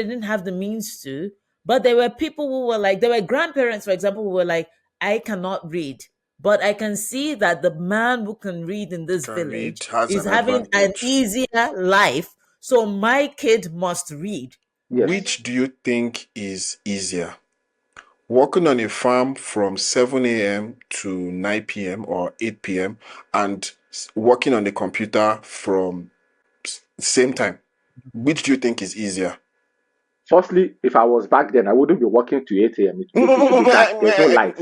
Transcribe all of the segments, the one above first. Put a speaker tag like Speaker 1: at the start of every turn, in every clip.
Speaker 1: didn't have the means to. But there were people who were like, there were grandparents, for example, who were like, I cannot read. But I can see that the man who can read in this
Speaker 2: Can read
Speaker 1: village
Speaker 2: has
Speaker 1: is
Speaker 2: an
Speaker 1: having an
Speaker 2: advantage.
Speaker 1: easier life. So my kid must read.
Speaker 3: Yes.
Speaker 2: Which do you think is easier? Working on a farm from 7 a.m. to 9 p.m. or 8 p.m. and working on the computer from same time. Which do you think is easier?
Speaker 3: Firstly, if I was back then, I wouldn't be working to 8 a.m. It should be dark. There's no light.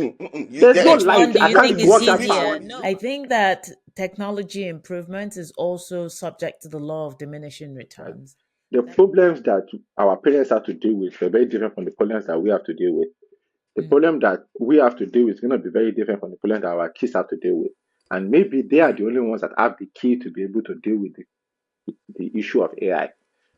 Speaker 3: There's no
Speaker 1: Which one
Speaker 3: light.
Speaker 1: do
Speaker 3: I
Speaker 1: you
Speaker 3: can't
Speaker 1: think is
Speaker 3: work that
Speaker 2: Which
Speaker 3: far.
Speaker 1: easier?
Speaker 2: one?
Speaker 1: I think that technology improvement is also subject to the law of diminishing returns.
Speaker 3: The problems that our parents have to deal with are very different from the problems that we have to deal with. The
Speaker 1: Mm.
Speaker 3: problem that we have to deal with is going to be very different from the problem that our kids have to deal with. And maybe they are the only ones that have the key to be able to deal with the issue of AI.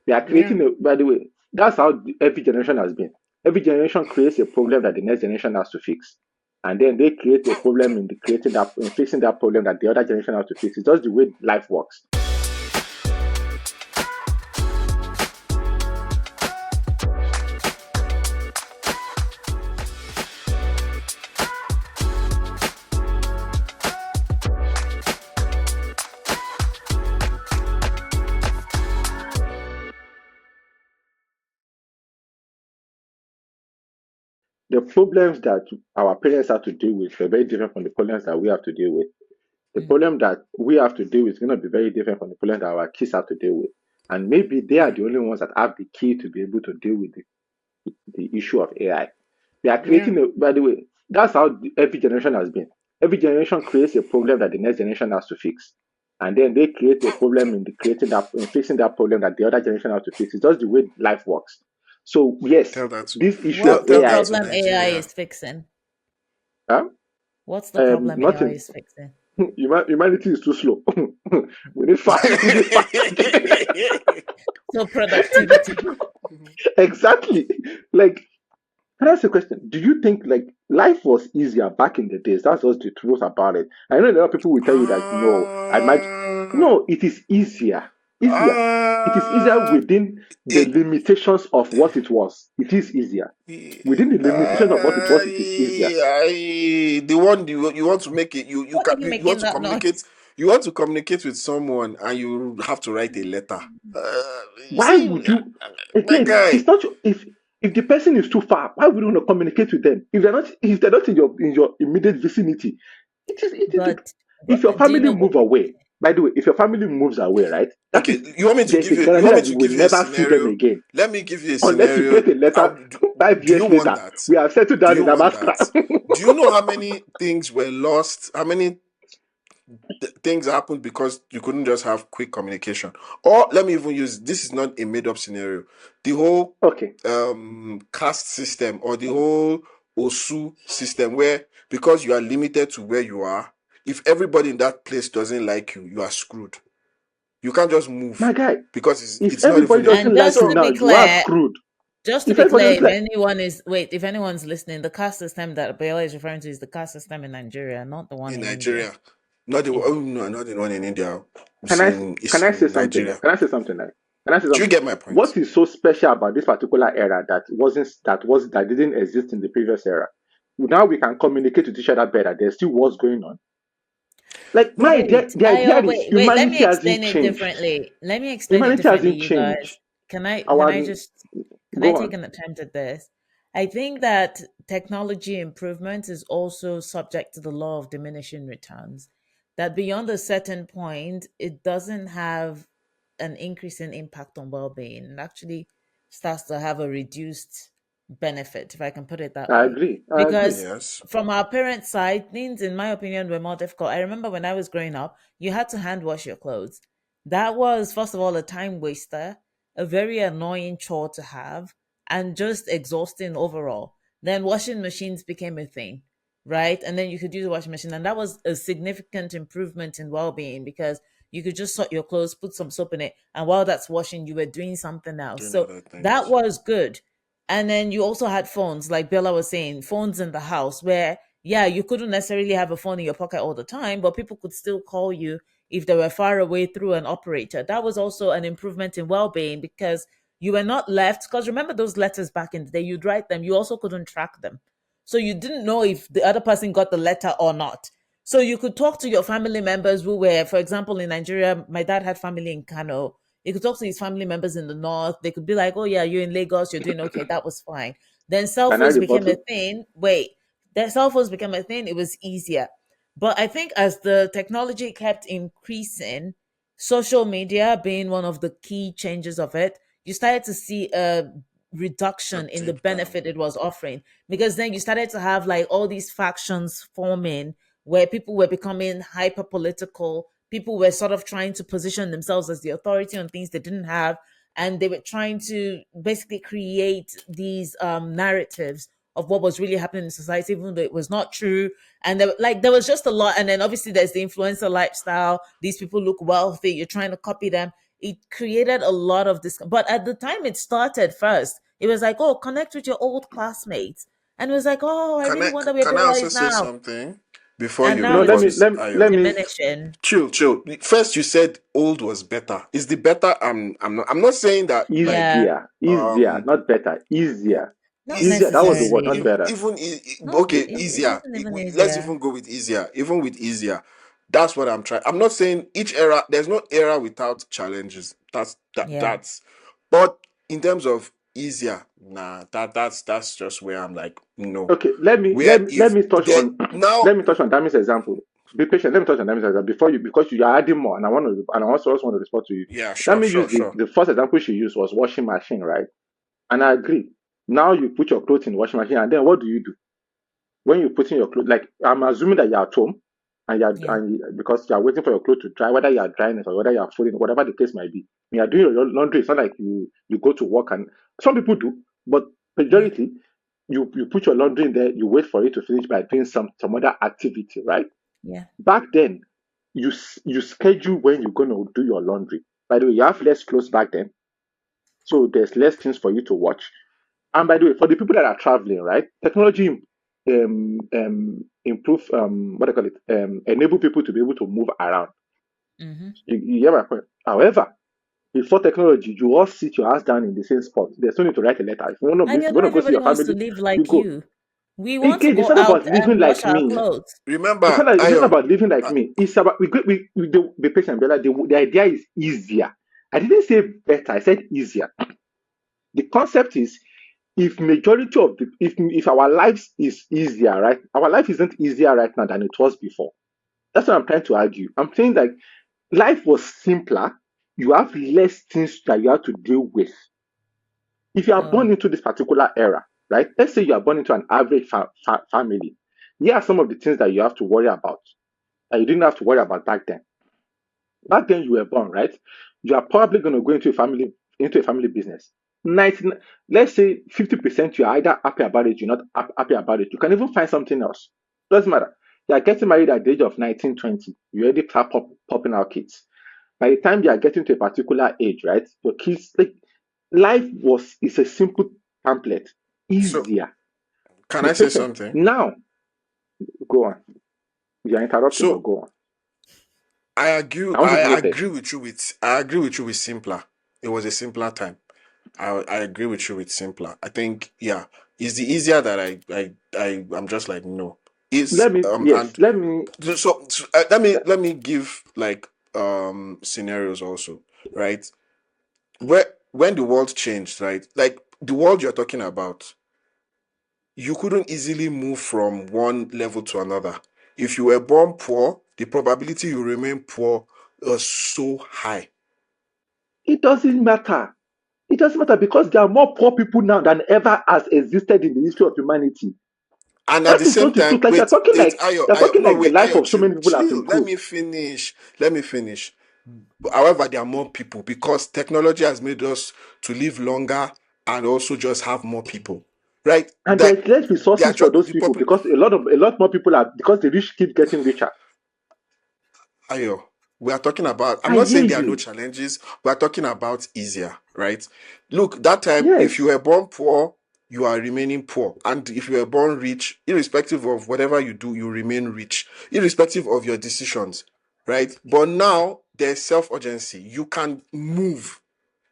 Speaker 3: They are
Speaker 1: Yeah.
Speaker 3: creating by the way, that's how every generation has been. Every generation creates a problem that the next generation has to fix. And then they create a problem in in fixing that problem that the other generation has to fix. It's just the way life works. The problems that our parents have to deal with are very different from the problems that we have to deal with. The
Speaker 1: Mm.
Speaker 3: problem that we have to deal with is going to be very different from the problem that our kids have to deal with. And maybe they are the only ones that have the key to be able to deal with the issue of AI. They are
Speaker 1: Yeah.
Speaker 3: creating by the way, that's how every generation has been. Every generation creates a problem that the next generation has to fix. And then they create a problem in fixing that problem that the other generation has to fix. It's just the way life works. So yes,
Speaker 2: Tell that to
Speaker 3: this issue of
Speaker 1: What's
Speaker 2: tell
Speaker 1: the
Speaker 2: that
Speaker 3: AI,
Speaker 2: to
Speaker 1: problem AI
Speaker 2: Nigeria.
Speaker 1: is fixing?
Speaker 3: huh?
Speaker 1: What's the problem AI
Speaker 3: Nothing.
Speaker 1: is fixing?
Speaker 3: Humanity is too slow. We need fast. We need fast.
Speaker 1: So productivity.
Speaker 3: Exactly. Like, can I ask a question? Do you think like life was easier back in the days? That's just the truth about it. I know a lot of people will tell you that no, I might.
Speaker 2: uh,
Speaker 3: No, it is easier. Easier. It is easier
Speaker 2: uh,
Speaker 3: within the
Speaker 2: it,
Speaker 3: limitations of what it was. It is easier. Within the limitations of what it was, it is easier.
Speaker 2: the one you want to make it
Speaker 1: What are you
Speaker 2: you want
Speaker 1: making
Speaker 2: to
Speaker 1: that
Speaker 2: communicate
Speaker 1: noise?
Speaker 2: with someone and you have to write a letter. You
Speaker 3: Why
Speaker 2: see,
Speaker 3: would you?
Speaker 2: my
Speaker 3: Again, it's
Speaker 2: guy.
Speaker 3: not if the person is too far. Why would you want to communicate with them if they're not in your immediate vicinity? It is.
Speaker 1: But
Speaker 3: If your
Speaker 1: do you
Speaker 3: family
Speaker 1: know what?
Speaker 3: move away, by the way, if your family moves away, right, that
Speaker 2: Okay,
Speaker 3: is
Speaker 2: you want me to
Speaker 3: there's
Speaker 2: give
Speaker 3: a
Speaker 2: you? You
Speaker 3: guarantee
Speaker 2: want me
Speaker 3: that
Speaker 2: to
Speaker 3: you will
Speaker 2: give you a
Speaker 3: never see them
Speaker 2: scenario?
Speaker 3: again
Speaker 2: Let me give you a
Speaker 3: unless you
Speaker 2: scenario.
Speaker 3: create a letter five
Speaker 2: Do you
Speaker 3: years
Speaker 2: want
Speaker 3: later.
Speaker 2: that?
Speaker 3: We have settled
Speaker 2: Do
Speaker 3: down
Speaker 2: you
Speaker 3: in
Speaker 2: want that?
Speaker 3: Damascus.
Speaker 2: Do you know how many things were lost? How many things happened because you couldn't just have quick communication? Or let me even use this is not a made up scenario. The whole
Speaker 3: Okay,
Speaker 2: caste system or the whole OSU system where because you are limited to where you are, if everybody in that place doesn't like you, you are screwed. You can't just
Speaker 3: my
Speaker 2: move
Speaker 3: guy.
Speaker 2: because
Speaker 3: If
Speaker 2: it's not
Speaker 3: everybody
Speaker 2: even a
Speaker 1: And
Speaker 3: doesn't like
Speaker 1: just
Speaker 3: you
Speaker 1: to
Speaker 2: so
Speaker 3: now,
Speaker 1: be
Speaker 3: you are
Speaker 1: clear,
Speaker 3: screwed.
Speaker 1: just to
Speaker 3: If
Speaker 1: be
Speaker 3: everybody
Speaker 1: clear,
Speaker 3: doesn't
Speaker 1: if
Speaker 3: like,
Speaker 1: anyone is wait, if anyone's listening, the caste system that Biola is referring to is the caste system in Nigeria, not the one
Speaker 2: in
Speaker 1: in India.
Speaker 2: Nigeria. Not the
Speaker 1: Yeah.
Speaker 2: oh no, not the one in India.
Speaker 3: can I
Speaker 2: It's
Speaker 3: can I say
Speaker 2: in
Speaker 3: something now?
Speaker 2: Nigeria.
Speaker 3: Can I say something now? Can I say
Speaker 2: Do you
Speaker 3: something?
Speaker 2: get my point?
Speaker 3: What is so special about this particular era that didn't exist in the previous era? Now we can communicate with each other better. There's still what's going on. Like my
Speaker 1: Wait,
Speaker 3: the
Speaker 1: I
Speaker 3: idea is
Speaker 1: wait, let me
Speaker 3: humanity hasn't
Speaker 1: explain it
Speaker 3: changed.
Speaker 1: differently. Let me explain it
Speaker 3: Humanity
Speaker 1: differently,
Speaker 3: hasn't
Speaker 1: you guys.
Speaker 3: changed.
Speaker 1: Can I
Speaker 3: Our
Speaker 1: just can I
Speaker 3: go
Speaker 1: take
Speaker 3: on.
Speaker 1: an attempt at this? I think that technology improvement is also subject to the law of diminishing returns. That beyond a certain point, it doesn't have an increasing impact on well-being. It actually starts to have a reduced benefit, if I can put it that
Speaker 3: I
Speaker 1: way.
Speaker 3: agree. I agree.
Speaker 1: Because
Speaker 2: Yes.
Speaker 1: from our parents' side, things, in my opinion, were more difficult. I remember when I was growing up, you had to hand wash your clothes. That was, first of all, a time waster, a very annoying chore to have, and just exhausting overall. Then washing machines became a thing, right? And then you could use a washing machine, and that was a significant improvement in well-being because you could just sort your clothes, put some soap in it, and while that's washing, you were doing something else.
Speaker 2: Doing
Speaker 1: So
Speaker 2: other
Speaker 1: that
Speaker 2: things.
Speaker 1: was good. And then you also had phones, like Bella was saying, phones in the house where, yeah, you couldn't necessarily have a phone in your pocket all the time, but people could still call you if they were far away through an operator. That was also an improvement in well being because You were not left, because remember those letters back in the day, you'd write them, you also couldn't track them. So you didn't know if the other person got the letter or not. So you could talk to your family members who were, for example, in Nigeria, my dad had family in Kano. He could talk to his family members in the north. They could be like, oh, yeah, you're in Lagos, you're doing okay, that was fine. Then cell
Speaker 3: Can I
Speaker 1: phones became a
Speaker 3: rebuttal?
Speaker 1: thing. Wait, then cell phones became a thing, it was easier. But I think as the technology kept increasing, social media being one of the key changes of it, you started to see a
Speaker 2: A
Speaker 1: reduction in the
Speaker 2: deep down.
Speaker 1: benefit it was offering, because then you started to have like all these factions forming where people were becoming hyper political. People were sort of trying to position themselves as the authority on things they didn't have, and they were trying to basically create these narratives of what was really happening in society, even though it was not true. And there was just a lot. And then obviously there's the influencer lifestyle. These people look wealthy. You're trying to copy them. It created a lot of this. But at the time it started first, it was like, oh, connect with your old classmates. And it was like, oh, I really wonder where
Speaker 2: Can I
Speaker 1: Biola
Speaker 2: also
Speaker 1: is
Speaker 2: say
Speaker 1: now.
Speaker 2: something before
Speaker 1: And
Speaker 2: you
Speaker 1: now
Speaker 3: No,
Speaker 1: it's
Speaker 2: rebut,
Speaker 3: let
Speaker 2: Ayo?
Speaker 3: me
Speaker 1: diminishing.
Speaker 2: Chill. First, you said old was better. Is the better? I'm not saying that like
Speaker 1: Yeah,
Speaker 3: easier,
Speaker 2: um
Speaker 3: not better, easier.
Speaker 1: not
Speaker 3: Easier, that was the word, not
Speaker 1: necessarily.
Speaker 3: better.
Speaker 2: even
Speaker 1: Not
Speaker 2: okay,
Speaker 1: it
Speaker 2: easier.
Speaker 1: wasn't even
Speaker 2: Let's
Speaker 1: easier.
Speaker 2: even go with easier. Even with easier, that's what I'm trying. I'm not saying each era. There's no era without challenges.
Speaker 1: Yeah.
Speaker 2: That's. But in terms of easier, nah. That's just where I'm like no.
Speaker 3: Okay, let me
Speaker 2: Where
Speaker 3: let me let
Speaker 2: if
Speaker 3: me touch
Speaker 2: there
Speaker 3: on
Speaker 2: now,
Speaker 3: let me touch on Dami's example. Be patient. Let me touch on Dami's example before you, because you are adding more, and I also want to respond to you.
Speaker 2: yeah, sure,
Speaker 3: Dami
Speaker 2: sure,
Speaker 3: used
Speaker 2: sure.
Speaker 3: the first example she used was washing machine, right? And I agree. Now you put your clothes in the washing machine, and then what do? When you put in your clothes, like I'm assuming that you're at home,
Speaker 1: Yeah.
Speaker 3: because you're waiting for your clothes to dry, whether you're drying it or whether you're folding, whatever the case might be. When you're doing your laundry, it's not like you go to work, and some people do, but
Speaker 1: Yeah.
Speaker 3: majority, you put your laundry in there, you wait for it to finish by doing some other activity, right?
Speaker 1: Yeah.
Speaker 3: Back then, you schedule when you're gonna do your laundry. By the way, you have less clothes back then, so there's less things for you to watch. And by the way, for the people that are traveling, right, technology improve, what do I call it, enable people to be able to move around.
Speaker 1: Mm-hmm.
Speaker 3: You get my point. However, before technology, you all sit your ass down in the same spot. There's no need to write a letter.
Speaker 1: And
Speaker 3: If
Speaker 1: yet
Speaker 3: you want
Speaker 1: not
Speaker 3: to go see
Speaker 1: everybody
Speaker 3: your
Speaker 1: wants to
Speaker 3: family,
Speaker 1: live
Speaker 3: you
Speaker 1: like
Speaker 3: go.
Speaker 1: you. We want to
Speaker 3: Again, it's
Speaker 1: go
Speaker 3: not
Speaker 1: out
Speaker 3: about living
Speaker 1: and wash
Speaker 3: like
Speaker 1: our
Speaker 3: me.
Speaker 1: clothes.
Speaker 2: Remember,
Speaker 3: It's not
Speaker 2: Ayo,
Speaker 3: about living like
Speaker 2: uh,
Speaker 3: me. It's about be patient, Bella. The idea is easier. I didn't say better. I said easier. The concept is, if majority of the if our lives is easier, right? Our life isn't easier right now than it was before. That's what I'm trying to argue. I'm saying that life was simpler. You have less things that you have to deal with. If you are
Speaker 1: Oh,
Speaker 3: born into this particular era, right? Let's say you are born into an average family. Here are some of the things that you have to worry about that you didn't have to worry about back then. Back then you were born, right? You are probably going to go into a family business. 90, let's say 50% you are either happy about it, you're not happy about it. You can even find something else. Doesn't matter. You are getting married at the age of 19, 20. You already start popping out kids. By the time you are getting to a particular age, right? Your kids, like, life was is a simple template,
Speaker 2: so
Speaker 3: easier.
Speaker 2: can
Speaker 3: Be
Speaker 2: I say
Speaker 3: patient.
Speaker 2: something?
Speaker 3: Now, go on. You are interrupting, but
Speaker 2: So
Speaker 3: go on.
Speaker 2: I agree.
Speaker 3: I want you to note it.
Speaker 2: I agree with you with simpler. It was a simpler time. I agree with you with simpler. I think yeah, it's the easier that I'm just like no. Is and
Speaker 3: Let me
Speaker 2: let me give like scenarios also, right? Where when the world changed, right? Like the world you're talking about, you couldn't easily move from one level to another. If you were born poor, the probability you remain poor was so high.
Speaker 3: It doesn't matter. It doesn't matter because there are more poor people now than ever has existed in the history of humanity.
Speaker 2: And at
Speaker 3: That
Speaker 2: the
Speaker 3: is
Speaker 2: same
Speaker 3: just the
Speaker 2: time,
Speaker 3: truth. Like
Speaker 2: wait, it's Ayo,
Speaker 3: you're
Speaker 2: Ayo,
Speaker 3: talking
Speaker 2: no,
Speaker 3: like the
Speaker 2: wait,
Speaker 3: life
Speaker 2: Ayo,
Speaker 3: of so
Speaker 2: chill,
Speaker 3: many people has
Speaker 2: chill. Let
Speaker 3: improved.
Speaker 2: me finish. Let me finish. However, there are more people because technology has made us to live longer and also just have more people, right?
Speaker 3: And
Speaker 2: That
Speaker 3: there's less
Speaker 2: they are
Speaker 3: resources for
Speaker 2: just
Speaker 3: those
Speaker 2: the
Speaker 3: people
Speaker 2: popul.
Speaker 3: because a lot more people are because the rich keep getting richer.
Speaker 2: Ayo, we are talking about, I'm
Speaker 3: I
Speaker 2: not
Speaker 3: hear
Speaker 2: saying there are no
Speaker 3: you.
Speaker 2: challenges, we are talking about easier, right? Look, that time, if you
Speaker 3: Yes.
Speaker 2: were born poor, you are remaining poor. And if you were born rich, irrespective of whatever you do, you remain rich, irrespective of your decisions, right? But now there's self urgency. You can move.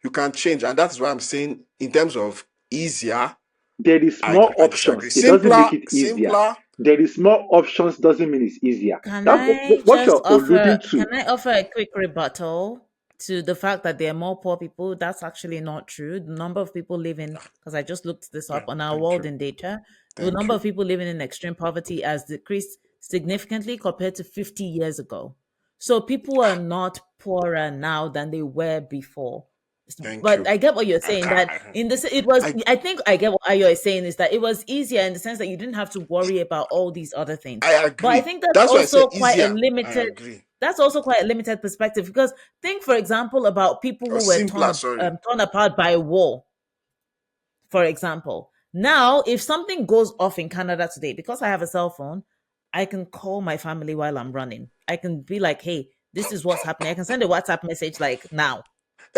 Speaker 2: you can change, and that's why I'm saying in terms of easier,
Speaker 3: There is more
Speaker 2: I
Speaker 3: options.
Speaker 2: disagree.
Speaker 3: It doesn't make
Speaker 2: Simpler,
Speaker 3: it easier.
Speaker 2: simpler.
Speaker 3: There is more options doesn't mean it's easier.
Speaker 1: Can
Speaker 3: That's
Speaker 1: I
Speaker 3: what
Speaker 1: just
Speaker 3: you're alluding
Speaker 1: can
Speaker 3: to.
Speaker 1: I offer a quick rebuttal to the fact that there are more poor people? That's actually not true. The number of people living, because I just looked this
Speaker 2: Yeah,
Speaker 1: up on our
Speaker 2: thank
Speaker 1: world
Speaker 2: you.
Speaker 1: in data, the
Speaker 2: Thank
Speaker 1: number
Speaker 2: you.
Speaker 1: of people living in extreme poverty has decreased significantly compared to 50 years ago. So people are not poorer now than they were before.
Speaker 2: Thank
Speaker 1: But
Speaker 2: you.
Speaker 1: I get what you're saying, that in this it was,
Speaker 2: I
Speaker 1: I think I get what you're saying is that it was easier in the sense that you didn't have to worry about all these other things.
Speaker 2: I
Speaker 1: But I
Speaker 2: agree.
Speaker 1: think that's
Speaker 2: That's why I said
Speaker 1: also quite a
Speaker 2: easier. I
Speaker 1: limited,
Speaker 2: agree.
Speaker 1: that's also quite a limited perspective, because think, for example, about people
Speaker 2: Or
Speaker 1: who were
Speaker 2: simpler, sorry.
Speaker 1: torn apart by war, for example. Now, if something goes off in Canada today, because I have a cell phone, I can call my family while I'm running. I can be like, hey, this is what's happening. I can send a WhatsApp message like now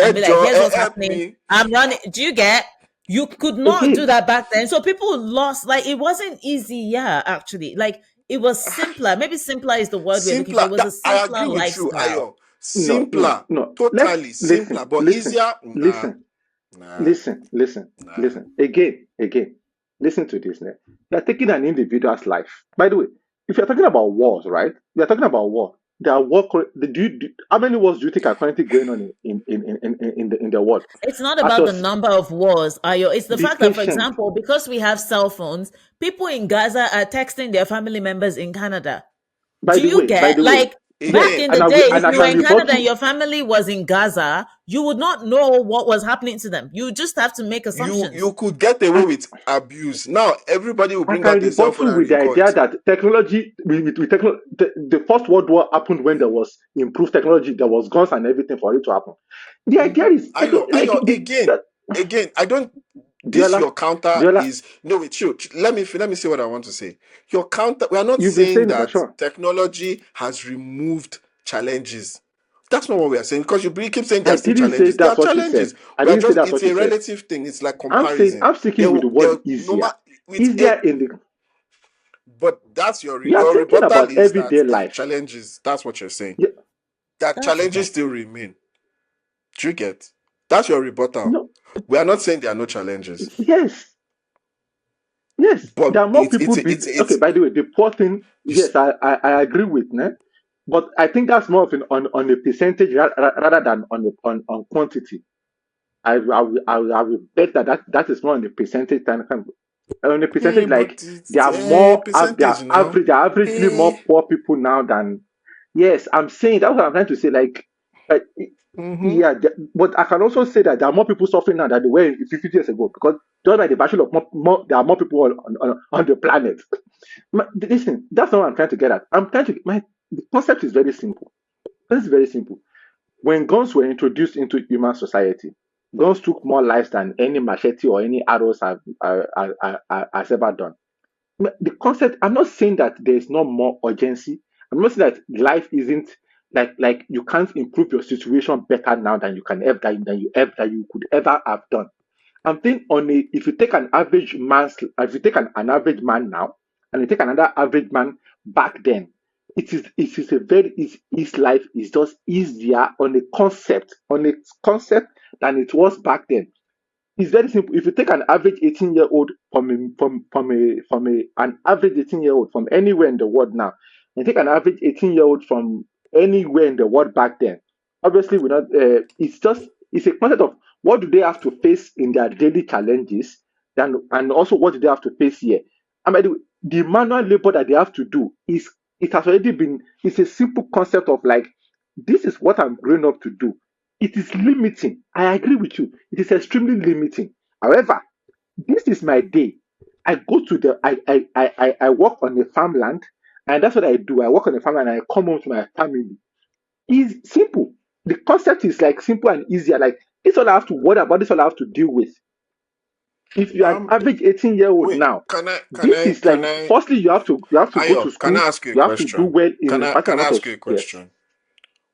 Speaker 1: and
Speaker 2: Hey,
Speaker 1: be like,
Speaker 2: Joe,
Speaker 1: here's what's
Speaker 2: help
Speaker 1: happening.
Speaker 2: me.
Speaker 1: I'm running. Do you get? You could not do
Speaker 3: Again,
Speaker 1: that back then. So people lost, like, it wasn't easy. Yeah, actually. Like, it was simpler. Maybe simpler is the word we're looking for.
Speaker 2: Simpler.
Speaker 1: It was a
Speaker 2: That, I
Speaker 1: simpler
Speaker 2: agree with you,
Speaker 1: lifestyle.
Speaker 2: Ayo.
Speaker 3: no, no,
Speaker 2: Simpler.
Speaker 3: no. Let's
Speaker 2: Totally simpler.
Speaker 3: listen,
Speaker 2: But
Speaker 3: listen,
Speaker 2: easier? Nah.
Speaker 3: listen,
Speaker 2: Nah.
Speaker 3: listen, listen,
Speaker 2: Nah.
Speaker 3: listen. Again. Listen to this now. You're taking an individual's life. By the way, if you're talking about wars, right? You're talking about war. There are war. How many wars do you think are currently going on in the world?
Speaker 1: It's not
Speaker 3: As
Speaker 1: about the
Speaker 3: us,
Speaker 1: number of wars, Ayo. It's the
Speaker 3: be
Speaker 1: fact that, for
Speaker 3: patient.
Speaker 1: example, because we have cell phones, people in Gaza are texting their family members in Canada. Do you
Speaker 3: By
Speaker 1: get,
Speaker 3: the way,
Speaker 1: like, back
Speaker 3: yes,
Speaker 1: in
Speaker 2: Again,
Speaker 1: the day, if
Speaker 3: and I
Speaker 1: you were
Speaker 3: can
Speaker 1: in
Speaker 3: report
Speaker 1: Canada and
Speaker 3: to.
Speaker 1: your family was in Gaza, you would not know what was happening to them. You just have to make
Speaker 2: you
Speaker 1: assumptions.
Speaker 2: could get away
Speaker 3: I
Speaker 2: with abuse. Now everybody will
Speaker 3: I
Speaker 2: bring
Speaker 3: can
Speaker 2: out their cell
Speaker 3: report
Speaker 2: phone
Speaker 3: you
Speaker 2: and
Speaker 3: with the idea
Speaker 2: record.
Speaker 3: that technology, the First World War happened when there was improved technology, there was guns and everything for it to happen. The idea is, I don't like
Speaker 2: Ayo, again. I don't. This
Speaker 3: Biola,
Speaker 2: your counter
Speaker 3: Biola,
Speaker 2: is no. Wait, chill. Let me see what I want to say. Your counter. We are not
Speaker 3: you've been
Speaker 2: saying
Speaker 3: saying it,
Speaker 2: that
Speaker 3: sure.
Speaker 2: technology has removed challenges. That's not what we are saying because you keep saying there
Speaker 3: I
Speaker 2: are still
Speaker 3: didn't say
Speaker 2: challenges. There are
Speaker 3: that's what you said.
Speaker 2: challenges.
Speaker 3: I
Speaker 2: We are
Speaker 3: didn't say
Speaker 2: just.
Speaker 3: that's
Speaker 2: It's
Speaker 3: what you
Speaker 2: a
Speaker 3: said.
Speaker 2: relative thing. It's like comparison.
Speaker 3: I'm sticking with the word
Speaker 2: No
Speaker 3: easier.
Speaker 2: with
Speaker 3: Easier
Speaker 2: it.
Speaker 3: in the
Speaker 2: But that's
Speaker 3: you are
Speaker 2: your
Speaker 3: thinking
Speaker 2: rebuttal
Speaker 3: about
Speaker 2: is that
Speaker 3: everyday
Speaker 2: there are
Speaker 3: life.
Speaker 2: challenges. That's what you're saying.
Speaker 3: Yeah,
Speaker 2: That
Speaker 1: That's
Speaker 2: challenges
Speaker 1: fair.
Speaker 2: still remain. Do you get? That's your rebuttal.
Speaker 3: no,
Speaker 2: We are not saying there are no challenges,
Speaker 3: yes, yes. There
Speaker 2: but
Speaker 3: are more people. Okay,
Speaker 2: it's
Speaker 3: by the way, the poor thing. Yes, I agree with. Ne? But I think that's more of an on a percentage rather than on quantity. I will bet that is more on the percentage than on the percentage.
Speaker 2: but
Speaker 3: Like
Speaker 2: it's
Speaker 3: there are more, they
Speaker 2: percentage
Speaker 3: are
Speaker 2: now.
Speaker 3: there are averagely
Speaker 2: Eh,
Speaker 3: more poor people now than. Yes, I'm saying that's what I'm trying to say. Like, uh,
Speaker 2: mm-hmm.
Speaker 3: yeah, but I can also say that there are more people suffering now than there were 50 years ago because just by the virtue of there are more people on the planet. Listen, that's not what I'm trying to get at. The concept is very simple. It's very simple. When guns were introduced into human society, guns took more lives than any machete or any arrows has ever done. The concept, I'm not saying that there's no more urgency. I'm not saying that life isn't like you can't improve your situation better now than you can ever that you could ever have done. I'm thinking if you take if you take an average man now and you take another average man back then, it is a very his life is just easier on a concept than it was back then. It's very simple. If you take an average 18-year-old from an average 18-year-old from anywhere in the world now, and take an average 18-year-old from anywhere in the world back then, obviously we're not. It's a concept of what do they have to face in their daily challenges, and also what do they have to face here. I mean, the manual labor that they have to do is it has already been. It's a simple concept of like this is what I'm growing up to do. It is limiting. I agree with you. It is extremely limiting. However, this is my day. I go to the I work on a farmland, and that's what I do. I work on a farmland and I come home to my family. It's simple. The concept is like simple and easier. Like this all I have to worry about, this all I have to deal with. If you're an
Speaker 2: Um.
Speaker 3: average 18-year-old
Speaker 2: Wait.
Speaker 3: now, this is
Speaker 2: Can
Speaker 3: like
Speaker 2: I?
Speaker 3: firstly you have to go to
Speaker 2: Ayo, can
Speaker 3: school,
Speaker 2: I ask you a
Speaker 3: you have to do
Speaker 2: question?
Speaker 3: well in quite a
Speaker 2: Can I
Speaker 3: lot of
Speaker 2: ask you a
Speaker 3: yes,
Speaker 2: question?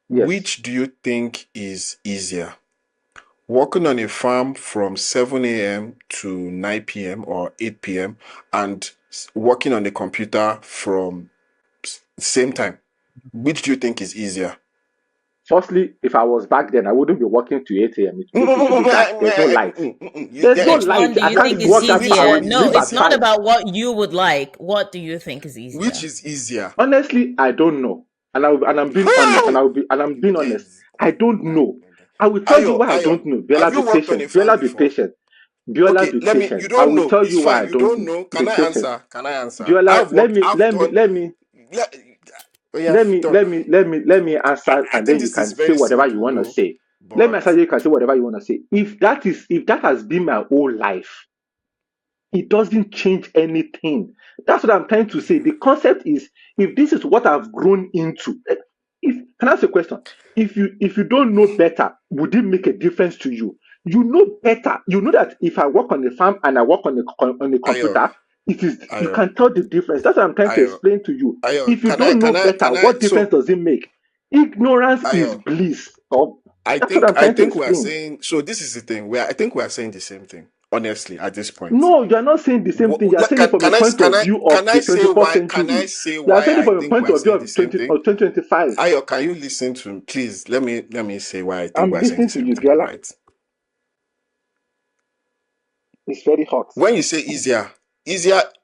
Speaker 3: yes.
Speaker 2: Which do you think is easier? Working on a farm from 7 a.m. to 9 p.m. or 8 p.m. and working on the computer from same time. Which do you think is easier?
Speaker 3: Firstly, if I was back then, I wouldn't be working to 8 a.m. It should be that there's no light. There's no
Speaker 1: Which one
Speaker 3: light.
Speaker 1: do
Speaker 3: I
Speaker 1: you
Speaker 3: can't
Speaker 1: think is
Speaker 3: work that. I
Speaker 1: easier?
Speaker 3: will
Speaker 1: no
Speaker 3: sleep
Speaker 2: Which
Speaker 3: at
Speaker 1: it's not
Speaker 3: five.
Speaker 1: about what you would like. What do you think is easier?
Speaker 2: is easier?
Speaker 3: Honestly, I don't know. And I'm being honest,
Speaker 2: How?
Speaker 3: and I'm being honest.
Speaker 2: Guys,
Speaker 3: I don't
Speaker 2: nah,
Speaker 3: know.
Speaker 2: nah, nah.
Speaker 3: I will tell you
Speaker 2: Ayo,
Speaker 3: why I
Speaker 2: Ayo,
Speaker 3: don't know.
Speaker 2: have
Speaker 3: Biola, be
Speaker 2: you worked on a
Speaker 3: patient.
Speaker 2: farm
Speaker 3: Biola, be
Speaker 2: before?
Speaker 3: patient. Biola,
Speaker 2: Okay,
Speaker 3: be
Speaker 2: let me.
Speaker 3: patient.
Speaker 2: You
Speaker 3: I
Speaker 2: don't
Speaker 3: will
Speaker 2: know.
Speaker 3: tell
Speaker 2: It's
Speaker 3: you why
Speaker 2: fine.
Speaker 3: I
Speaker 2: You
Speaker 3: don't
Speaker 2: don't
Speaker 3: know.
Speaker 2: know.
Speaker 3: Be
Speaker 2: Can I
Speaker 3: patient.
Speaker 2: answer? Can I answer?
Speaker 3: Biola,
Speaker 2: I've worked. I've done. Let, yeah, done.
Speaker 3: let me answer,
Speaker 2: I
Speaker 3: and
Speaker 2: think
Speaker 3: then you
Speaker 2: this is
Speaker 3: can say
Speaker 2: very
Speaker 3: whatever you
Speaker 2: simple
Speaker 3: want to
Speaker 2: though,
Speaker 3: say. Let me
Speaker 2: but
Speaker 3: answer, you can say whatever you want to say. If that has been my whole life, it doesn't change anything. That's what I'm trying to say. The concept is, if this is what I've grown into, if can I ask you a question? If you don't know better, would it make a difference to you? You know better. You know that if I work on a farm and I work on a
Speaker 2: Ayo,
Speaker 3: computer, it is, you
Speaker 2: Ayo,
Speaker 3: can tell the difference. That's what I'm trying to
Speaker 2: Ayo,
Speaker 3: explain to you.
Speaker 2: Ayo.
Speaker 3: If you don't know better,
Speaker 2: Can I?
Speaker 3: what difference
Speaker 2: So,
Speaker 3: does it make? Ignorance is
Speaker 2: Ayo,
Speaker 3: bliss. Or that's what I'm
Speaker 2: I
Speaker 3: trying to
Speaker 2: think we are
Speaker 3: explain.
Speaker 2: saying. So this is the thing. I think we are saying the same thing. Honestly, at this point.
Speaker 3: No, you are not saying the same thing. You are saying it from a point of view of
Speaker 2: Can I
Speaker 3: the
Speaker 2: say
Speaker 3: 21st
Speaker 2: why? Can I
Speaker 3: century.
Speaker 2: say
Speaker 3: You are
Speaker 2: why
Speaker 3: saying it
Speaker 2: I
Speaker 3: from a
Speaker 2: think we
Speaker 3: point
Speaker 2: are
Speaker 3: of view
Speaker 2: saying the
Speaker 3: of
Speaker 2: same
Speaker 3: 20
Speaker 2: thing?
Speaker 3: or 2025.
Speaker 2: Ayo, can you listen to? Please let me say why I think
Speaker 3: I'm
Speaker 2: we are saying the
Speaker 3: listening to
Speaker 2: same
Speaker 3: you,
Speaker 2: thing.
Speaker 3: Biola.
Speaker 2: Right?
Speaker 3: It's very hot.
Speaker 2: When you say easier,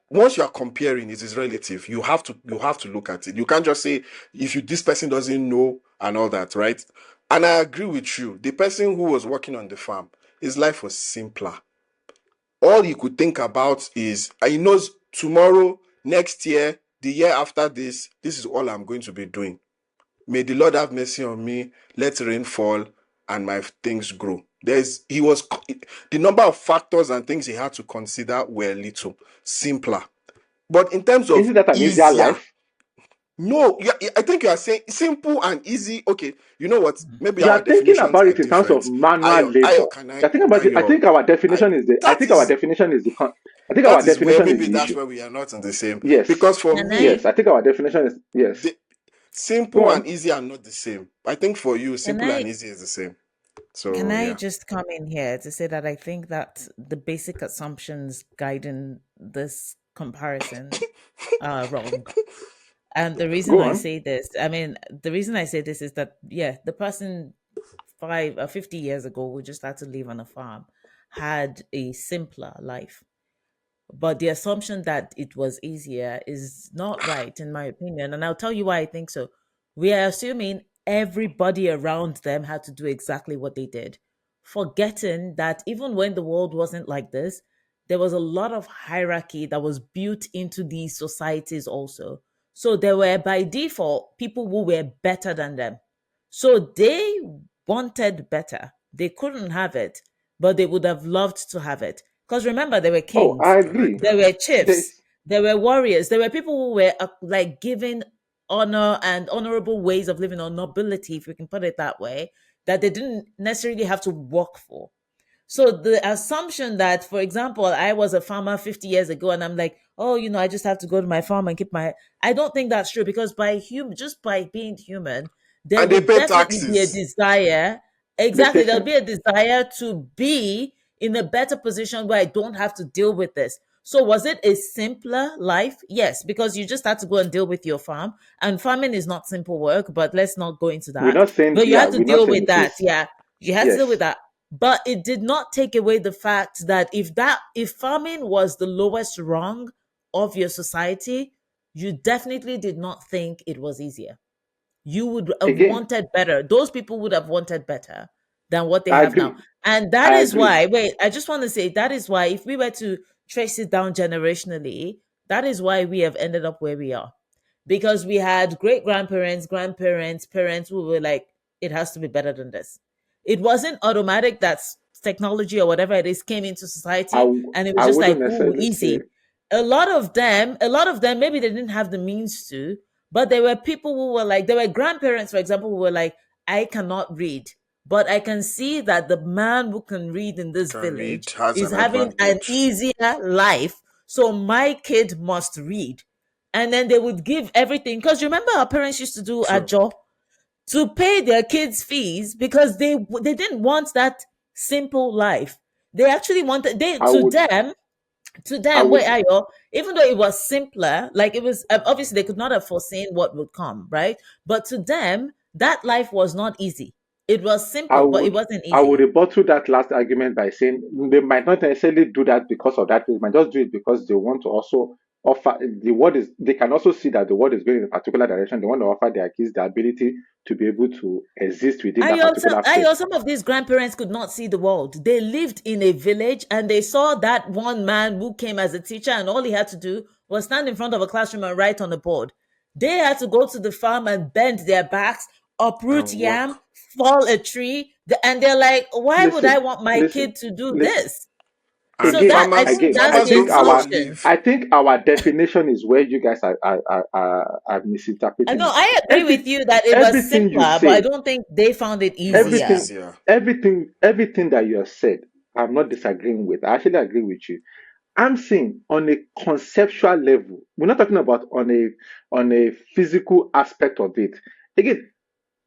Speaker 2: once you are comparing, it is relative. You have to look at it. You can't just say if you this person doesn't know and all that, right? And I agree with you. The person who was working on the farm, his life was simpler. All he could think about is he knows tomorrow, next year, the year after this is all I'm going to be doing. May the Lord have mercy on me. Let rain fall and my things grow. The number of factors and things he had to consider were little, simpler. But in terms of
Speaker 3: Isn't that an easier
Speaker 2: easier,
Speaker 3: life?
Speaker 2: no, I think you are saying simple and easy. Okay, you know what? Maybe
Speaker 3: You
Speaker 2: our
Speaker 3: are thinking
Speaker 2: definitions
Speaker 3: about
Speaker 2: are
Speaker 3: it in terms of
Speaker 2: different.
Speaker 3: manual labor.
Speaker 2: Ayo, can I?
Speaker 3: You're thinking about it.
Speaker 2: Ayo, I,
Speaker 3: I
Speaker 2: that
Speaker 3: think our
Speaker 2: is
Speaker 3: definition is the I think our
Speaker 2: that is where
Speaker 3: definition is
Speaker 2: maybe
Speaker 3: the
Speaker 2: that's
Speaker 3: issue.
Speaker 2: where we are not on the same.
Speaker 3: Yes.
Speaker 2: Because for
Speaker 1: Can
Speaker 2: me,
Speaker 1: I
Speaker 3: Yes. I think our definition is yes.
Speaker 2: the
Speaker 3: Go
Speaker 2: simple and
Speaker 3: on.
Speaker 2: easy are not the same. I think for you,
Speaker 1: can
Speaker 2: simple
Speaker 1: I
Speaker 2: and easy is the same.
Speaker 1: can
Speaker 2: So
Speaker 1: I
Speaker 2: yeah.
Speaker 1: just come in here to say that I think that the basic assumptions guiding this comparison are wrong. And the reason
Speaker 3: Go
Speaker 1: I
Speaker 3: on.
Speaker 1: say this, I mean, the reason I say this is that, yeah, the person 50 years ago who just had to live on a farm had a simpler life. But the assumption that it was easier is not right, in my opinion. And I'll tell you why I think so. We are assuming everybody around them had to do exactly what they did, forgetting that even when the world wasn't like this, there was a lot of hierarchy that was built into these societies also. So there were, by default, people who were better than them. So they wanted better. They couldn't have it, but they would have loved to have it. Because remember, they were
Speaker 3: Oh, I
Speaker 1: kings,
Speaker 2: I like
Speaker 3: agree.
Speaker 1: there
Speaker 2: that.
Speaker 1: were
Speaker 3: There's,
Speaker 1: chiefs, there were warriors, there were people who were like given honor and honorable ways of living, or nobility, if we can put it that way, that they didn't necessarily have to work for. So the assumption that, for example, I was a farmer 50 years ago and I'm like, oh, I just have to go to my farm and keep my, I don't think that's true, because just by being human, there
Speaker 2: And they
Speaker 1: would
Speaker 2: pay
Speaker 1: definitely be a
Speaker 2: taxes.
Speaker 1: desire.
Speaker 3: be
Speaker 1: Exactly. There'll
Speaker 3: patient.
Speaker 1: be a desire to be in a better position where I don't have to deal with this. So was it a simpler life? Yes, because you just had to go and deal with your farm. And farming is not simple work, but let's not go into
Speaker 3: We're
Speaker 1: that.
Speaker 3: not saying,
Speaker 1: But you
Speaker 3: yeah,
Speaker 1: had to
Speaker 3: we're not
Speaker 1: deal
Speaker 3: saying
Speaker 1: with
Speaker 3: it
Speaker 1: that.
Speaker 3: is.
Speaker 1: Yeah. You had to deal with
Speaker 3: Yes.
Speaker 1: that. But it did not take away the fact that if farming was the lowest rung of your society, you definitely did not think it was easier. You would have
Speaker 3: Again,
Speaker 1: wanted better. Those people would have wanted better than what they
Speaker 3: I
Speaker 1: have now.
Speaker 3: agree.
Speaker 1: And that
Speaker 3: I
Speaker 1: is
Speaker 3: agree.
Speaker 1: why, wait, I just want to say that is why, if we were to trace it down generationally, that is why we have ended up where we are. Because we had great grandparents, grandparents, parents who were like, it has to be better than this. It wasn't automatic that technology or whatever it is came into society and it was
Speaker 3: I
Speaker 1: just
Speaker 3: wouldn't
Speaker 1: like, ooh,
Speaker 3: necessarily say.
Speaker 1: easy. A lot of them, maybe they didn't have the means to, but there were people who were like, there were grandparents, for example, who were like, I cannot read, but I can see that the man who can read in this
Speaker 2: Can read
Speaker 1: village
Speaker 2: has
Speaker 1: is
Speaker 2: an
Speaker 1: having an
Speaker 2: advantage.
Speaker 1: easier life. So my kid must read. And then they would give everything. Because remember, our parents used to do a
Speaker 2: True.
Speaker 1: job to pay their kids fees because they didn't want that simple life. They actually wanted they
Speaker 3: I would.
Speaker 1: to
Speaker 3: I
Speaker 1: them,
Speaker 3: would.
Speaker 1: wait, Ayo, even though it was simpler, like it was obviously they could not have foreseen what would come, right? But to them, That life was not easy. It was
Speaker 3: I
Speaker 1: simple, but it
Speaker 3: would
Speaker 1: wasn't
Speaker 3: I would
Speaker 1: easy.
Speaker 3: rebuttal that last argument by saying they might not necessarily do that because of that. They might just do it because they want to also offer the word is they can also see that the world is going in a particular direction. They want to offer their kids the ability to be able to exist within that particular
Speaker 1: I
Speaker 3: frame.
Speaker 1: some of these grandparents could not see the world. They lived in a village and they saw that one man who came as a teacher, and all he had to do was stand in front of a classroom and write on a board. They had to go to the farm and bend their backs, uproot
Speaker 2: And
Speaker 1: yam,
Speaker 2: work.
Speaker 1: fall a tree, and they're like, why would I
Speaker 3: Listen,
Speaker 1: want my
Speaker 3: listen,
Speaker 1: kid to do
Speaker 3: listen.
Speaker 1: this? So
Speaker 2: And
Speaker 3: Again,
Speaker 1: that I
Speaker 2: farmers
Speaker 1: think
Speaker 3: again,
Speaker 1: that's
Speaker 3: I
Speaker 2: farmers
Speaker 1: the
Speaker 3: think
Speaker 2: don't
Speaker 3: our
Speaker 1: exhaustion.
Speaker 2: overlive.
Speaker 3: I think our definition is where you guys are
Speaker 1: I
Speaker 3: misinterpreting
Speaker 1: know
Speaker 3: it.
Speaker 1: I agree with
Speaker 3: Every
Speaker 1: you that it was
Speaker 3: everything you
Speaker 1: simpler, but I
Speaker 3: said,
Speaker 1: don't think they found it
Speaker 2: It was
Speaker 1: easier.
Speaker 3: everything,
Speaker 2: easier.
Speaker 3: everything that you have said, I'm not disagreeing with. I actually agree with you. I'm saying on a conceptual level, we're not talking about on a physical aspect of it. Again,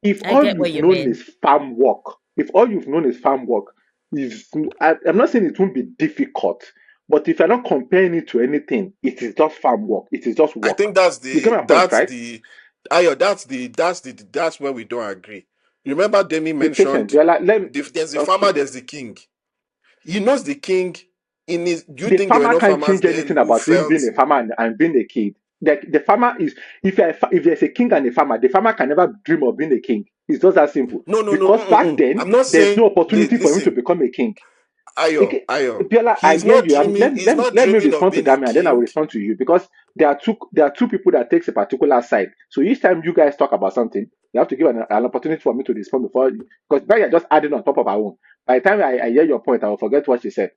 Speaker 3: if
Speaker 1: I
Speaker 3: all
Speaker 1: get what
Speaker 3: you've
Speaker 1: you
Speaker 3: known
Speaker 1: mean.
Speaker 3: is farm work, if all you've known is farm work, is I'm not saying it won't be difficult, but if you're not comparing it to anything, it is just farm work. It is just
Speaker 2: I
Speaker 3: work.
Speaker 2: think that's
Speaker 3: You get
Speaker 2: the
Speaker 3: my point,
Speaker 2: that's
Speaker 3: right?
Speaker 2: the Ayo, that's where we don't agree. Remember Demi
Speaker 3: Be patient.
Speaker 2: mentioned
Speaker 3: You're like,
Speaker 2: there's the farmer,
Speaker 3: okay.
Speaker 2: there's the king. He knows the king in his. Do you
Speaker 3: The
Speaker 2: think there were
Speaker 3: farmer
Speaker 2: no
Speaker 3: can't
Speaker 2: farmers
Speaker 3: change
Speaker 2: then
Speaker 3: anything
Speaker 2: who
Speaker 3: about him
Speaker 2: felt
Speaker 3: being a farmer and being a king. The farmer is if there's a king and a farmer, the farmer can never dream of being a king. It's just that simple.
Speaker 2: no no no
Speaker 3: Because back then
Speaker 2: I'm not
Speaker 3: there's
Speaker 2: saying
Speaker 3: no
Speaker 2: they
Speaker 3: opportunity for him to
Speaker 2: listen,
Speaker 3: become a king.
Speaker 2: Ayo,
Speaker 3: Okay,
Speaker 2: Ayo.
Speaker 3: Biola, I
Speaker 2: He's
Speaker 3: hear
Speaker 2: not
Speaker 3: you.
Speaker 2: dreaming, he's not
Speaker 3: Let me
Speaker 2: dreaming of
Speaker 3: respond to
Speaker 2: being a
Speaker 3: that, and then I will
Speaker 2: king.
Speaker 3: respond to you because there are two people that takes a particular side. So each time you guys talk about something, you have to give an opportunity for me to respond before because now you're just adding on top of our own. By the time I hear your point, I will forget what you said.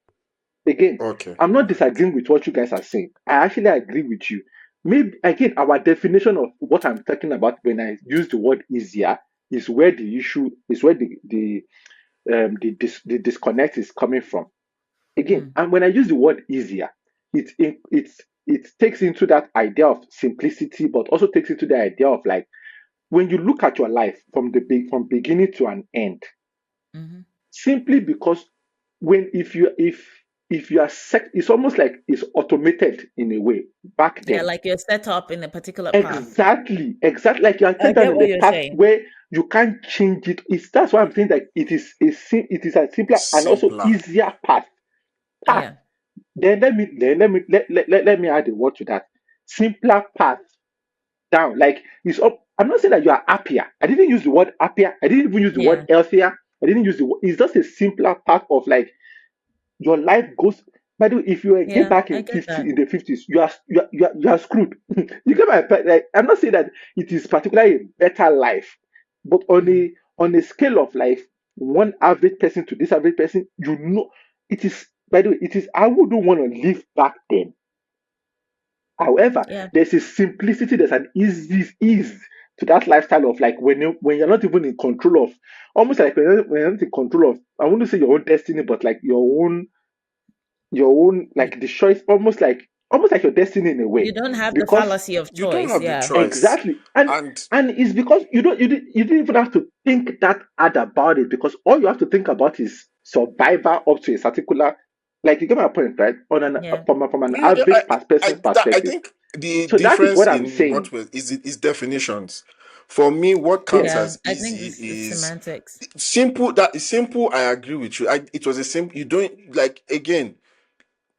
Speaker 3: Again,
Speaker 2: Okay,
Speaker 3: I'm
Speaker 2: all
Speaker 3: not
Speaker 2: right.
Speaker 3: disagreeing with what you guys are saying. I actually agree with you. Maybe again, our definition of what I'm talking about when I use the word easier is where the issue is where the disconnect is coming from. Again,
Speaker 1: Mm,
Speaker 3: and when I use the word easier, it takes into that idea of simplicity, but also takes into the idea of like when you look at your life from beginning to an end,
Speaker 1: mhm.
Speaker 3: simply because when if you are it's almost like it's automated in a way back
Speaker 1: Yeah,
Speaker 3: then.
Speaker 1: like you're set up in a particular path.
Speaker 3: Exactly like you are
Speaker 1: I
Speaker 3: set down
Speaker 1: get
Speaker 3: in
Speaker 1: what
Speaker 3: the
Speaker 1: you're
Speaker 3: path
Speaker 1: saying.
Speaker 3: where you can't change it. It's that's why I'm saying that it is a simpler and also
Speaker 2: Simpler.
Speaker 3: easier path.
Speaker 1: Yeah,
Speaker 3: Then let me add a word to that. Simpler path down. Like it's up. I'm not saying that you are happier. I didn't use the word happier. I didn't even use the word
Speaker 1: yeah,
Speaker 3: healthier. I didn't use the word. It's just a simpler path of like your life goes. By the way, if you were again
Speaker 1: yeah.
Speaker 3: back
Speaker 1: I
Speaker 3: in
Speaker 1: get that.
Speaker 3: the 50s, you are screwed. You get my point? Like I'm not saying that it is particularly a better life, but
Speaker 1: Mm,
Speaker 3: on a scale of life, one average person to this average person, it is. By the way, it is. I wouldn't want to live back then. However,
Speaker 1: yeah,
Speaker 3: there's a simplicity, there's an ease to that lifestyle of like when you're not even in control of almost like when you're not in control of I wouldn't say your own destiny, but like your own
Speaker 1: you,
Speaker 3: like the choice, almost like your destiny in a way.
Speaker 1: you don't have the
Speaker 3: Because
Speaker 1: fallacy of
Speaker 2: You don't
Speaker 1: choice.
Speaker 2: have the
Speaker 1: Yeah,
Speaker 2: choice.
Speaker 3: exactly.
Speaker 2: And
Speaker 3: And it's because you didn't even have to think that hard about it because all you have to think about is survival up to a particular like you get my point, right?
Speaker 1: yeah,
Speaker 3: From an
Speaker 2: yeah,
Speaker 3: average person's
Speaker 2: I
Speaker 3: perspective.
Speaker 2: think the
Speaker 3: So that is
Speaker 2: difference
Speaker 3: what I'm
Speaker 2: in what
Speaker 3: saying.
Speaker 2: was is definitions. For me, what counts
Speaker 3: Yes.
Speaker 1: yeah.
Speaker 2: as
Speaker 1: I think
Speaker 2: easy
Speaker 1: it's
Speaker 2: is
Speaker 1: semantics.
Speaker 2: simple. That is simple. I agree with you. It was a simple. You don't like again.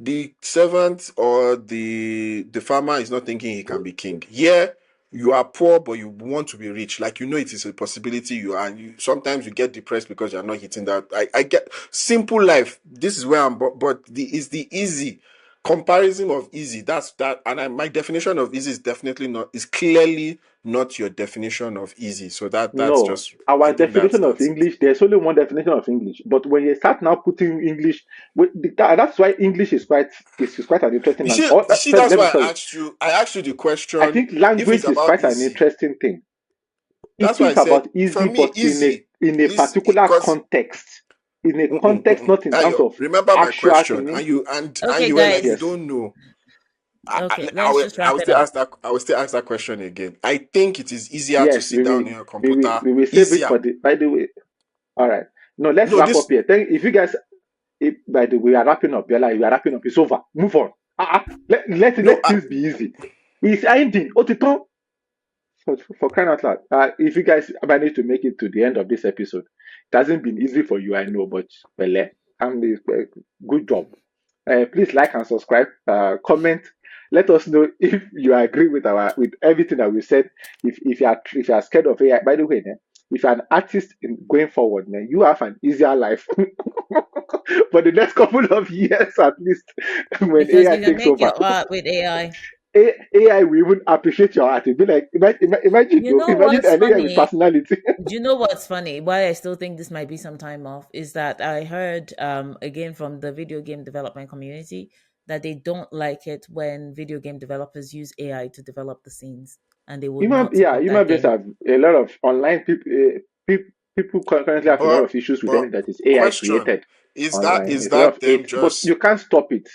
Speaker 2: The servant or the farmer is not thinking he can be king. Yeah, you are poor, but you want to be rich. Like you know, it is a possibility. You are. You sometimes you get depressed because you're not hitting that. I get simple life. This is where I'm. But the is the easy comparison of easy. That's that. And my definition of easy is definitely not. Is clearly not your definition of easy. So that's
Speaker 3: No.
Speaker 2: just. I
Speaker 3: Our
Speaker 2: think
Speaker 3: definition of
Speaker 2: that's it.
Speaker 3: English, there's only one definition of English. But when you start now putting English, that's why English is quite an interesting
Speaker 2: You
Speaker 3: language.
Speaker 2: see,
Speaker 3: Oh,
Speaker 2: you see,
Speaker 3: sorry,
Speaker 2: that's
Speaker 3: let me
Speaker 2: why
Speaker 3: sorry.
Speaker 2: I asked you the
Speaker 3: I
Speaker 2: question
Speaker 3: think
Speaker 2: if it's
Speaker 3: language is
Speaker 2: about
Speaker 3: quite an
Speaker 2: easy.
Speaker 3: interesting thing.
Speaker 2: That's
Speaker 3: It
Speaker 2: why I
Speaker 3: is
Speaker 2: said
Speaker 3: about
Speaker 2: for
Speaker 3: easy,
Speaker 2: me
Speaker 3: but
Speaker 2: easy
Speaker 3: in a
Speaker 2: is
Speaker 3: particular
Speaker 2: because
Speaker 3: context. In a context, not in terms
Speaker 2: Ayo,
Speaker 3: of
Speaker 2: remember my
Speaker 3: actual
Speaker 2: question
Speaker 3: thing.
Speaker 2: and
Speaker 1: Okay,
Speaker 2: you were like you
Speaker 1: guys.
Speaker 3: Yes.
Speaker 2: don't know.
Speaker 1: Okay, let's just
Speaker 2: I
Speaker 1: wrap
Speaker 2: will
Speaker 1: it
Speaker 2: still
Speaker 1: up.
Speaker 2: ask that I will still ask that question again. I think it is easier to
Speaker 3: Yes,
Speaker 2: sit down in a computer.
Speaker 3: we will save it
Speaker 2: Easier.
Speaker 3: for the by the way. All right. No, let's
Speaker 2: No,
Speaker 3: wrap up
Speaker 2: this
Speaker 3: here. If you guys by the way, we are wrapping up. Bella, we are wrapping up. It's over. Move on. Let
Speaker 2: no
Speaker 3: things be easy. It's ending. Otito. For crying out loud. If you guys manage to make it to the end of this episode, it hasn't been easy for you, I know, but well, good job. Please like and subscribe. Comment. Let us know if you agree with everything that we said. If you are scared of AI, by the way, if you're an artist going forward, you have an easier life for the next couple of years at least when
Speaker 1: Because
Speaker 3: AI
Speaker 1: you can
Speaker 3: takes
Speaker 1: make
Speaker 3: over.
Speaker 1: your art with AI.
Speaker 3: AI will even appreciate your art. It'd be like, imagine,
Speaker 1: You know
Speaker 3: imagine
Speaker 1: what's
Speaker 3: an AI with
Speaker 1: funny?
Speaker 3: personality.
Speaker 1: Do you know what's funny? Why I still think this might be some time off is that I heard again from the video game development community that they don't like it when video game developers use AI to develop the scenes, and they would not support
Speaker 3: Human
Speaker 1: that
Speaker 3: beings
Speaker 1: game.
Speaker 3: have a lot of online people. People currently have a lot
Speaker 2: But
Speaker 3: of issues with
Speaker 2: but
Speaker 3: anything that is AI
Speaker 2: question,
Speaker 3: created
Speaker 2: is that
Speaker 3: online.
Speaker 2: is
Speaker 3: There's a lot of
Speaker 2: that them
Speaker 3: hate, but
Speaker 2: just
Speaker 3: you can't stop it.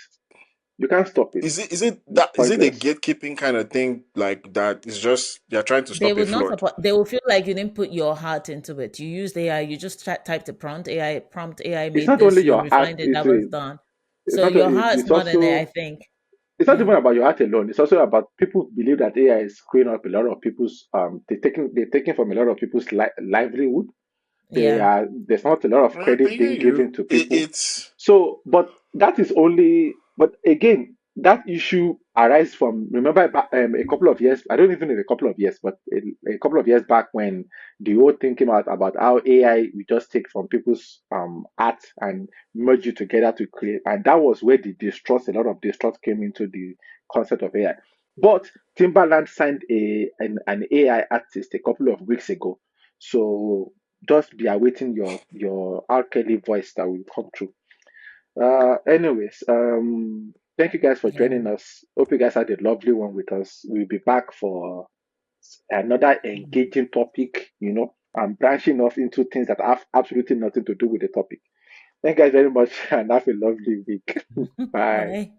Speaker 3: You can't stop it. It's
Speaker 2: is it a
Speaker 3: pointless.
Speaker 2: gatekeeping kind of thing like that? It's just they're trying to
Speaker 1: They
Speaker 2: stop a
Speaker 1: would not
Speaker 2: flood.
Speaker 1: support. They will feel like you didn't put your heart into it. You used AI. You just typed a prompt. AI
Speaker 3: It's
Speaker 1: made
Speaker 3: not
Speaker 1: this.
Speaker 3: only
Speaker 1: You
Speaker 3: your art.
Speaker 1: refined it. That was done.
Speaker 3: It's
Speaker 1: So
Speaker 3: not.
Speaker 1: your heart's
Speaker 3: It's
Speaker 1: not in it. I
Speaker 3: also.
Speaker 1: think.
Speaker 3: It's not
Speaker 1: Yeah.
Speaker 3: even about your art alone. It's also about people believe that AI is screwing up a lot of people's. They're taking from a lot of people's livelihood.
Speaker 1: Yeah.
Speaker 3: There's not a lot of
Speaker 2: I
Speaker 3: credit
Speaker 2: hear
Speaker 3: being
Speaker 2: you.
Speaker 3: given to people.
Speaker 2: It's
Speaker 3: So, but that is only. But again, that issue arises from, remember, a couple of years. I don't even know, a couple of years, but a couple of years back when the whole thing came out about how AI we just take from people's art and merge it together to create, and that was where the distrust, a lot of distrust came into the concept of AI. But Timbaland signed an AI artist a couple of weeks ago, so just be awaiting your R. Kelly voice that will come through. Anyways, thank you guys for
Speaker 1: Yeah.
Speaker 3: joining us. Hope you guys had a lovely one with us. We'll be back for another
Speaker 1: Mhm.
Speaker 3: engaging topic, and branching off into things that have absolutely nothing to do with the topic. Thank you guys very much and have a lovely week. Bye.
Speaker 1: Bye.